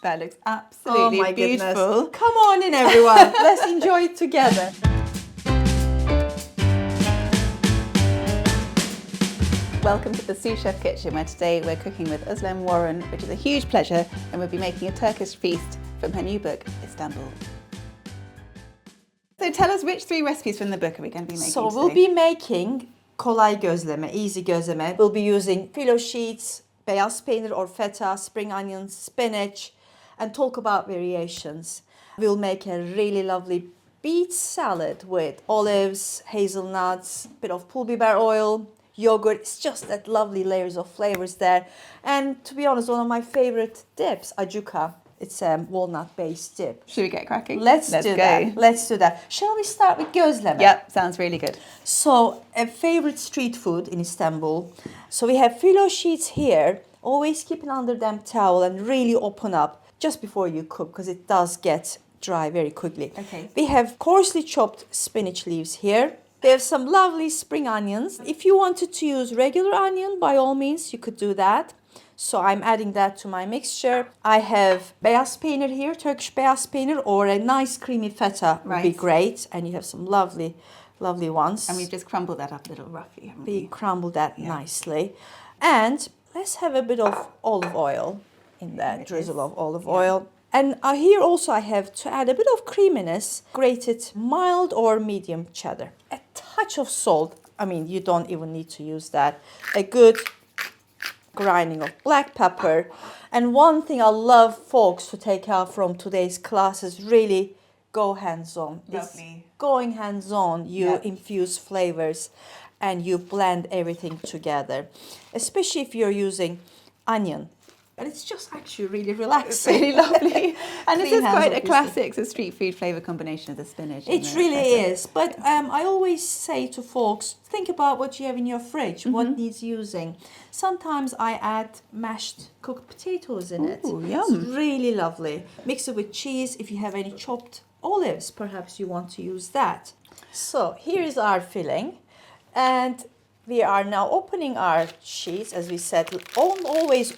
That looks Oh absolutely my beautiful. goodness. Come on in, everyone. Let's enjoy it together. Welcome to the Sous Chef kitchen, where today we're cooking with Özlem Warren, which is a huge pleasure, and we'll be making a Turkish feast from her new book, Istanbul. So tell us, which 3 recipes from the book are we going to be making So today? we'll be making kolay gozleme, easy gozleme. We'll be using filo sheets, beyaz peynir or feta, spring onions, spinach, and talk about variations. We'll make a really lovely beet salad with olives, hazelnuts, bit of pul biber oil, yogurt. It's just that lovely layers of flavors there. And to be honest, one of my favorite dips, ajuka. It's a walnut-based dip. Should we get cracking? Let's do go. that. Let's do that. Shall we start with gozleme? Yep, sounds really good. So, a favorite street food in Istanbul. So we have filo sheets here. Always keep it under them towel and really open up just before you cook, because it does get dry very quickly. Okay. We have coarsely chopped spinach leaves here. We have some lovely spring onions. If you wanted to use regular onion, by all means, you could do that. So I'm adding that to my mixture. I have beyaz peynir here, Turkish beyaz peynir, or a nice creamy feta would be Right. great. And you have some lovely, lovely ones. And we've just crumbled that up a little roughly, haven't We we? crumble that nicely. And let's have a bit of olive oil in There that, it drizzle is. of olive oil. And here also I have to add a bit of creaminess, grated mild or medium cheddar. A touch of salt. I mean, you don't even need to use that. A good grinding of black pepper. And one thing I love folks to take out from today's class is really go hands-on. It's Lovely. going hands-on, you Yeah. infuse flavors and you blend everything together. Especially if you're using onion. And it's just actually really It's relaxing. really lovely. And this Clean is hands, quite a obviously. classic so street food flavour combination of the spinach. It and the really feta. is. But I always say to folks, think about what you have in your fridge, what needs using. Sometimes I add mashed cooked potatoes in it. Ooh, It's yum. really lovely. Mix it with cheese. If you have any chopped olives, perhaps you want to use that. So here is our filling. And we are now opening our sheets. As we said, always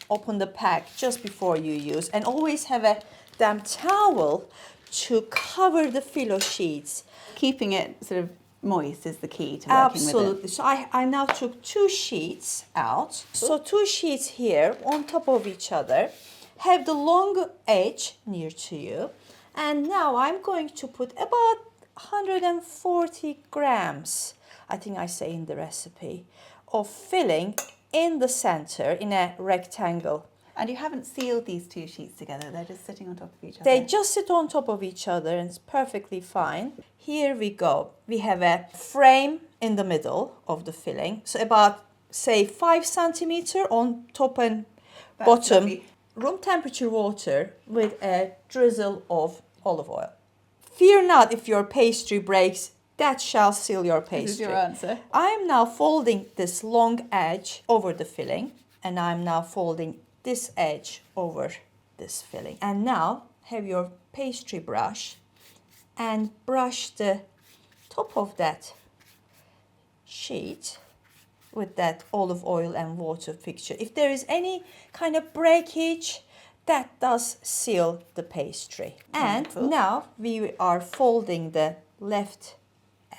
open the pack just before you use, and always have a damp towel to cover the filo sheets. Keeping it sort of moist is the key to working Absolutely. with it. So I now took 2 sheets out. So 2 sheets here on top of each other. Have the long edge near to you. And now I'm going to put about 140 grams, I think I say in the recipe, of filling in the center in a rectangle. And you haven't sealed these 2 sheets together, they're just sitting on top of each other. They just sit on top of each other and it's perfectly fine. Here we go. We have a frame in the middle of the filling. So about, say, 5 centimeter on top and That's bottom. lovely. Room temperature water with a drizzle of olive oil. Fear not if your pastry breaks. That shall seal your pastry. This is your answer. I'm now folding this long edge over the filling, and I'm now folding this edge over this filling. And now have your pastry brush and brush the top of that sheet with that olive oil and water fixture. If there is any kind of breakage, that does seal the pastry. Wonderful. And now we are folding the left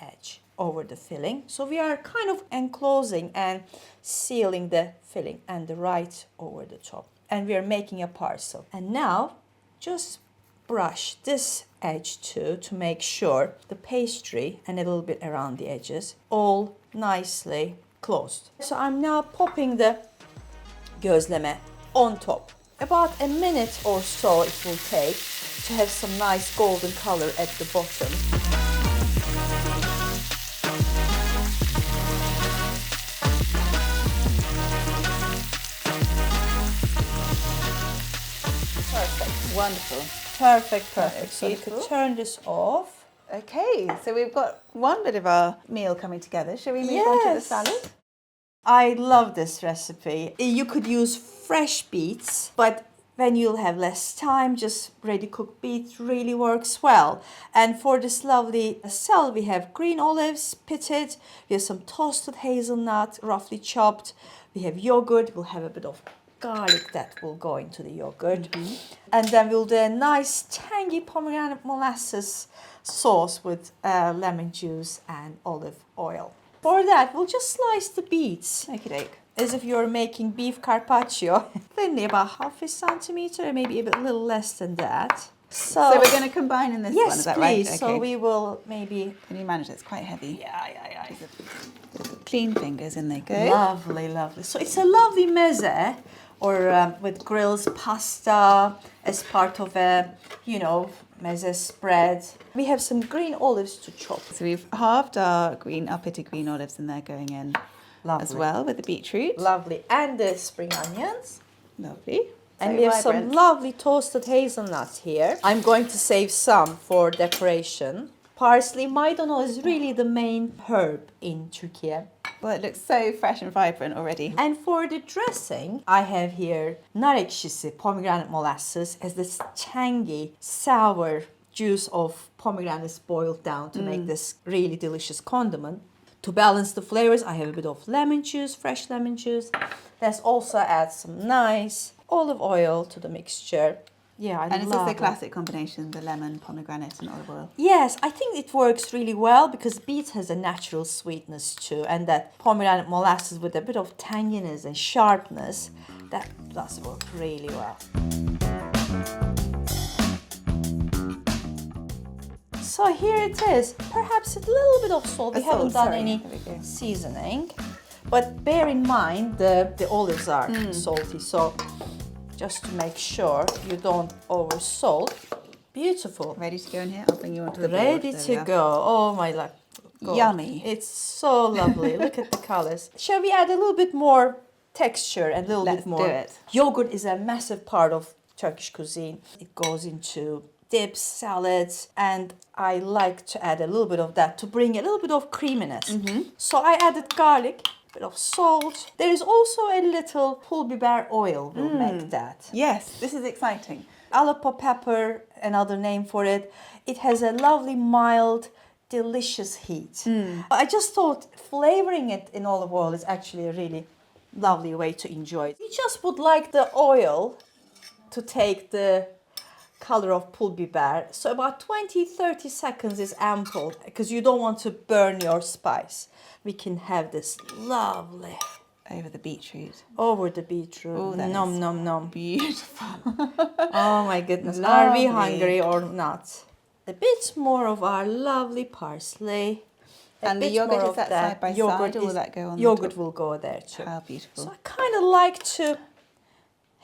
edge over the filling. So we are kind of enclosing and sealing the filling, and the right over the top. And we are making a parcel. And now just brush this edge too to make sure the pastry and a little bit around the edges all nicely closed. So I'm now popping the gozleme on top. About a minute or so it will take to have some nice golden color at the bottom. Perfect. Wonderful. Perfect. So you beautiful. could turn this off. Okay, so we've got one bit of our meal coming together. Shall we move on to the Yes. salad? I love this recipe. You could use fresh beets, but when you'll have less time, just ready-cooked beets really works well. And for this lovely salad, we have green olives, pitted. We have some toasted hazelnut, roughly chopped. We have yogurt. We'll have a bit of garlic that will go into the yogurt. And then we'll do a nice tangy pomegranate molasses sauce with lemon juice and olive oil. For that, we'll just slice the beets. Okey-doke. As if you're making beef carpaccio. Thinly, about half a centimeter, maybe a little less than that. So we're going to combine in this one, is that right? Yes, please. So we will maybe... Can you manage it? It's quite heavy. Yeah. Clean fingers, in they go. Lovely, lovely. So it's a lovely meze, or with grills, pasta, as part of a, meze spread. We have some green olives to chop. So we've halved our pitted green olives, and they're going in as well with the beetroot. Lovely. And the spring onions. Lovely. And we have some lovely toasted hazelnuts here. I'm going to save some for decoration. Parsley, maydanoz is really the main herb in Turkey. Well, it looks so fresh and vibrant already. And for the dressing, I have here nar ekşisi, pomegranate molasses, as this tangy, sour juice of pomegranates boiled down to make this really delicious condiment. To balance the flavors, I have a bit of lemon juice, fresh lemon juice. Let's also add some nice olive oil to the mixture. Yeah, I love it. And is this the classic combination, the lemon, pomegranate and olive oil? Yes, I think it works really well because beet has a natural sweetness too, and that pomegranate molasses with a bit of tanginess and sharpness, that does work really well. So here it is. Perhaps a little bit of salt. We haven't done any seasoning. But bear in mind the olives are salty, so just to make sure you don't over salt. Beautiful. Ready to go in here? I'll bring you onto the board. Ready to go. Oh my God. Yummy. It's so lovely. Look at the colors. Shall we add a little bit more texture and a little bit more? Let's do it. Yogurt is a massive part of Turkish cuisine. It goes into dips, salads, and I like to add a little bit of that to bring a little bit of creaminess. So I added garlic, bit of salt. There is also a little pul biber oil will make that. Yes, this is exciting. Aleppo pepper, another name for it. It has a lovely, mild, delicious heat. I just thought flavoring it in olive oil is actually a really lovely way to enjoy it. You just would like the oil to take the color of pul biber. So about 20-30 seconds is ample because you don't want to burn your spice. We can have this lovely Over the beetroot. over the beetroot. Oh, that nom is nom nom. Beautiful. Oh my goodness. Are we Lovely. hungry or not? A bit more of our lovely parsley. And the bit yogurt, more is of that side by side, or will that go on the Yogurt top? will go there too. How beautiful. So I kind of like to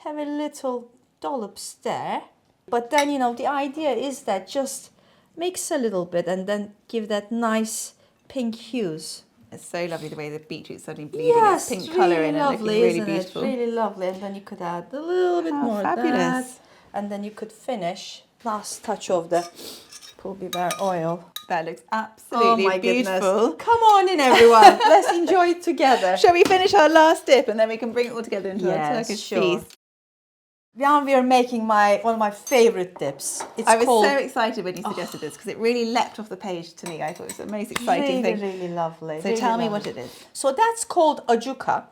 have a little dollops there. But then, the idea is that just mix a little bit and then give that nice pink hues. It's so lovely the way the beetroot's suddenly bleeding Yes, its pink really colour in and lovely, looking really isn't beautiful. It? Really lovely. And then you could add a little bit How more fabulous. of that. And then you could finish last touch of the pul biber oil. That looks absolutely Oh my beautiful. goodness. Come on in, everyone. Let's enjoy it together. Shall we finish our last dip and then we can bring it all together into our Yes, Turkish sure. feast? Now we are making one of my favorite dips. It's I was called so excited when you suggested this because it really leapt off the page to me. I thought it was the most exciting really, thing. really lovely. So really tell me lovely. what it is. So that's called ajuka.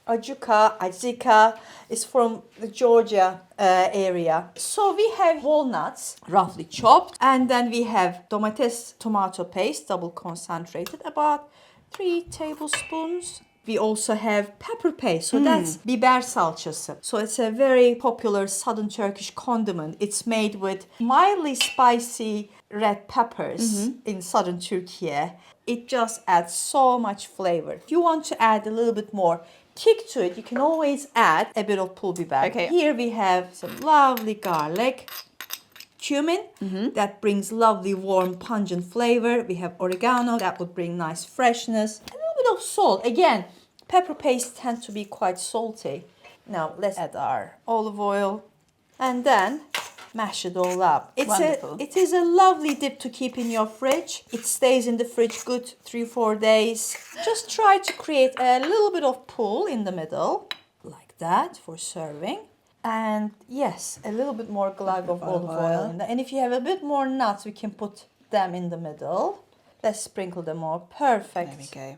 Ajuka, ajika is from the Georgia area. So we have walnuts, roughly chopped, and then we have tomato paste, double concentrated, about 3 tablespoons. We also have pepper paste, so that's biber salçası. So it's a very popular southern Turkish condiment. It's made with mildly spicy red peppers in southern Turkey. It just adds so much flavor. If you want to add a little bit more kick to it, you can always add a bit of pul biber. Okay. Here we have some lovely garlic, cumin, that brings lovely warm pungent flavor. We have oregano, that would bring nice freshness. A little bit of salt. Again, pepper paste tends to be quite salty. Now let's add our olive oil and then mash it all up. Wonderful. It is a lovely dip to keep in your fridge. It stays in the fridge good 3-4 days. Just try to create a little bit of pool in the middle, like that, for serving. And yes, a little bit more glug of olive oil in there. And if you have a bit more nuts, we can put them in the middle. Let's sprinkle them all. Perfect. There we go.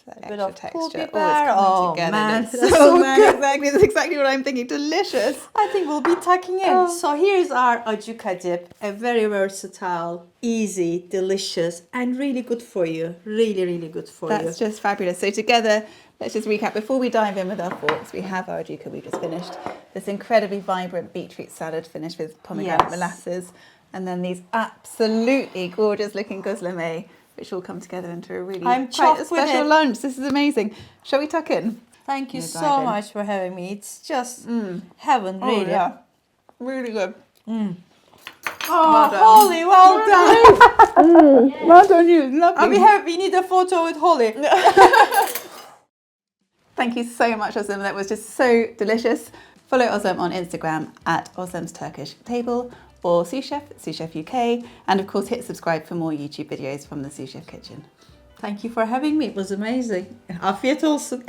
A bit of pul biber. Oh, Oh, man, man, that's so man, good. Exactly, that's exactly what I'm thinking. Delicious. I think we'll be tucking in. So here's our acı kadip. A very versatile, easy, delicious, and really good for you. Really, really good for you. That's just fabulous. So together, let's just recap. Before we dive in with our forks, we have our ajuka we just finished. This incredibly vibrant beetroot salad finished with pomegranate molasses. And then these absolutely gorgeous looking gozleme, which all come together into a really quite a special lunch. This is amazing. Shall we tuck in? Thank you so much for having me. It's just heaven, really. Oh, yeah. Really good. Oh, Holly, well done. Well done, you. Lovely. We need a photo with Holly. Thank you so much, Özlem. That was just so delicious. Follow Özlem on Instagram at Özlem's Turkish Table or Sous Chef, Sous Chef UK. And of course, hit subscribe for more YouTube videos from the Sous Chef kitchen. Thank you for having me. It was amazing. Afiyet olsun.